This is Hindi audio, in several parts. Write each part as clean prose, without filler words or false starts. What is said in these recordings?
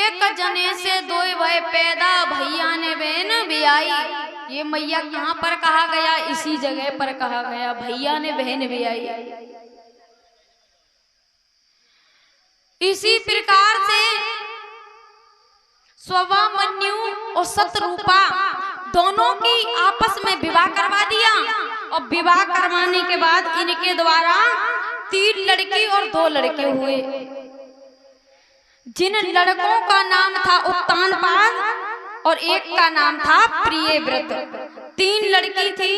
एक जने से दो भय पैदा, भैया ने बहन ब्याई। ये मैया यहाँ पर कहा गया, इसी जगह पर कहा गया, भैया ने बहन ब्याई। इसी प्रकार से स्वामन्यु और शतरूपा दोनों की आपस में विवाह करवा दिया। और विवाह करवाने के बाद इनके द्वारा 3 लड़की और 2 लड़के हुए। जिन लड़कों का नाम था उत्तानपाद और एक का नाम था प्रियव्रत। 3 लड़की थी,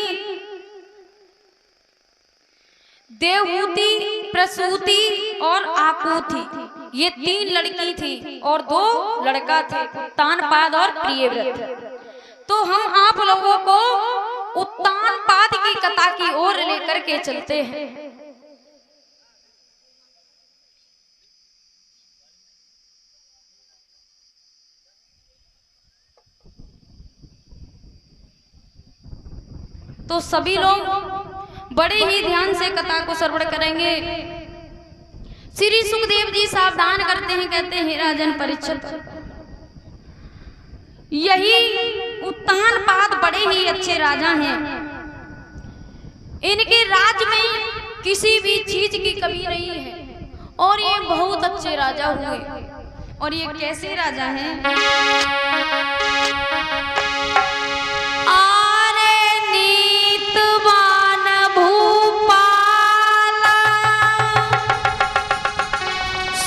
देवहूति, प्रसूति और आकुति। ये 3 लड़की थी और 2 लड़का थे, उत्तानपाद और प्रियव्रत। तो हम आप लोगों को उत्तानपाद की कथा की ओर लेकर के चलते हैं। तो सभी लोग बड़े ही ध्यान से कथा को श्रवण करेंगे। श्री सुखदेव जी सावधान करते हैं, कहते हैं राजन परीक्षित, यही उत्तानपाद बड़े ही अच्छे राजा हैं। इनके राज में किसी भी चीज की कमी नहीं है और ये बहुत अच्छे राजा हुए। और ये कैसे राजा हैं?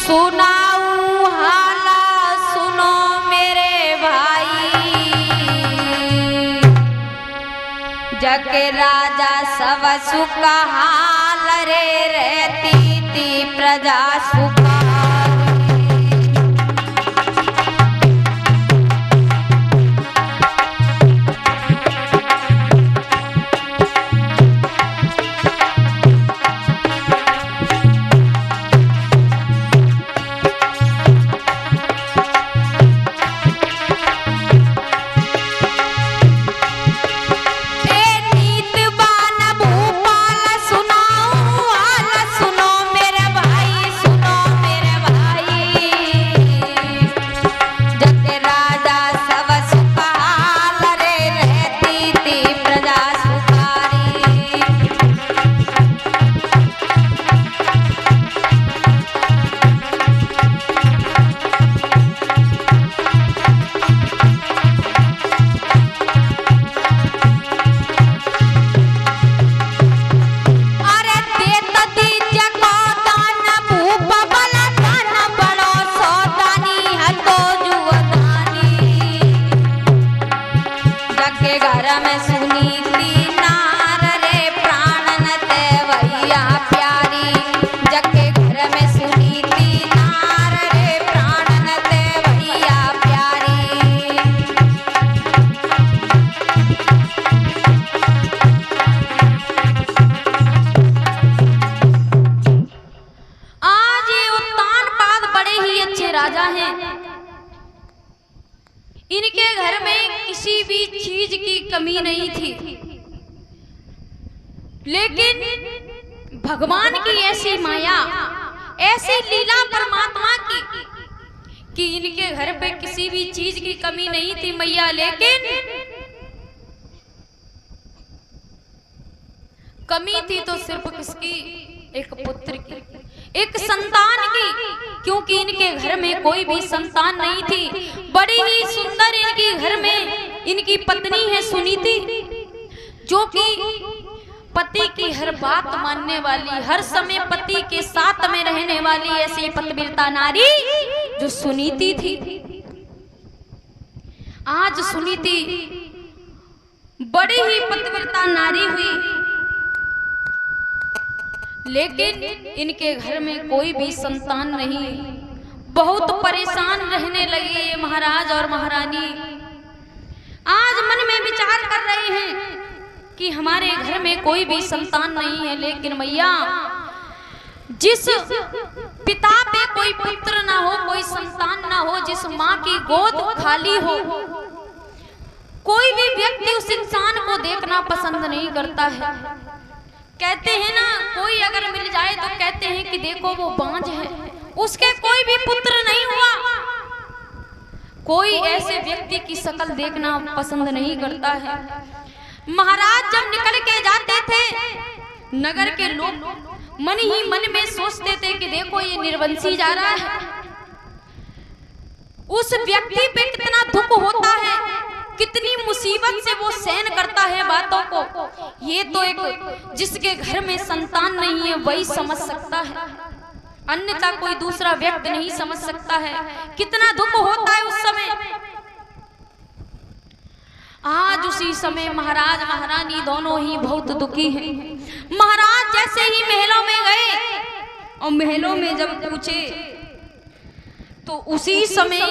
सुनाऊं हाला सुनो मेरे भाई, जग राजा सब सुख हाल रे, रहती थी प्रजा सुख। राजा हैं। इनके घर में किसी भी चीज की कमी नहीं थी, लेकिन भगवान की ऐसी माया, ऐसी लीला परमात्मा की कि इनके घर पे किसी भी चीज की कमी नहीं थी मैया, लेकिन कमी थी तो सिर्फ किसकी? एक पुत्र की, एक संतान की, क्योंकि इनके घर में कोई भी संतान नहीं थी। बड़ी ही सुंदर इनके घर में इनकी पत्नी है सुनीति, जो कि पति की हर बात मानने वाली, हर समय पति के साथ में रहने वाली ऐसी पतिव्रता नारी जो सुनीति थी। आज सुनीति बड़ी ही पतिव्रता नारी हुई, लेकिन इनके घर में कोई भी संतान नहीं। बहुत परेशान रहने लगे ये महाराज और महारानी। आज मन में विचार कर रहे हैं कि हमारे घर में कोई भी संतान नहीं है, लेकिन मैया जिस पिता पे कोई पुत्र ना हो, कोई संतान ना हो, जिस माँ की गोद खाली हो, कोई भी व्यक्ति उस इंसान को देखना पसंद नहीं करता है। कहते हैं ना, कोई अगर मिल जाए तो कहते हैं कि देखो वो बांझ है, उसके कोई भी पुत्र नहीं हुआ। कोई ऐसे व्यक्ति की शक्ल देखना पसंद नहीं करता है। महाराज जब निकल के जाते थे, नगर के लोग मन ही मन में सोचते थे कि देखो ये निर्वंशी जा रहा है। उस व्यक्ति पे कितना दुख होता है, कितनी मुसीबत से वो सहन करता है बातों को। ये तो एक जिसके घर में संतान नहीं है वही समझ सकता है, अन्यथा कोई दूसरा व्यक्ति नहीं समझ सकता है। कितना दुख होता है उस समय। आज उसी समय महाराज महारानी दोनों ही बहुत दुखी हैं। महाराज जैसे ही महलों में गए और महलों में जब पूछे तो उसी समय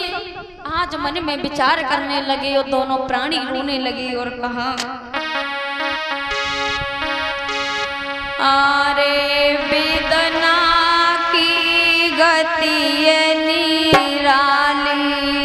आज मन में विचार करने लगे और दोनों प्राणी रोने लगे और कहा, अरे वेदना की गति निराली,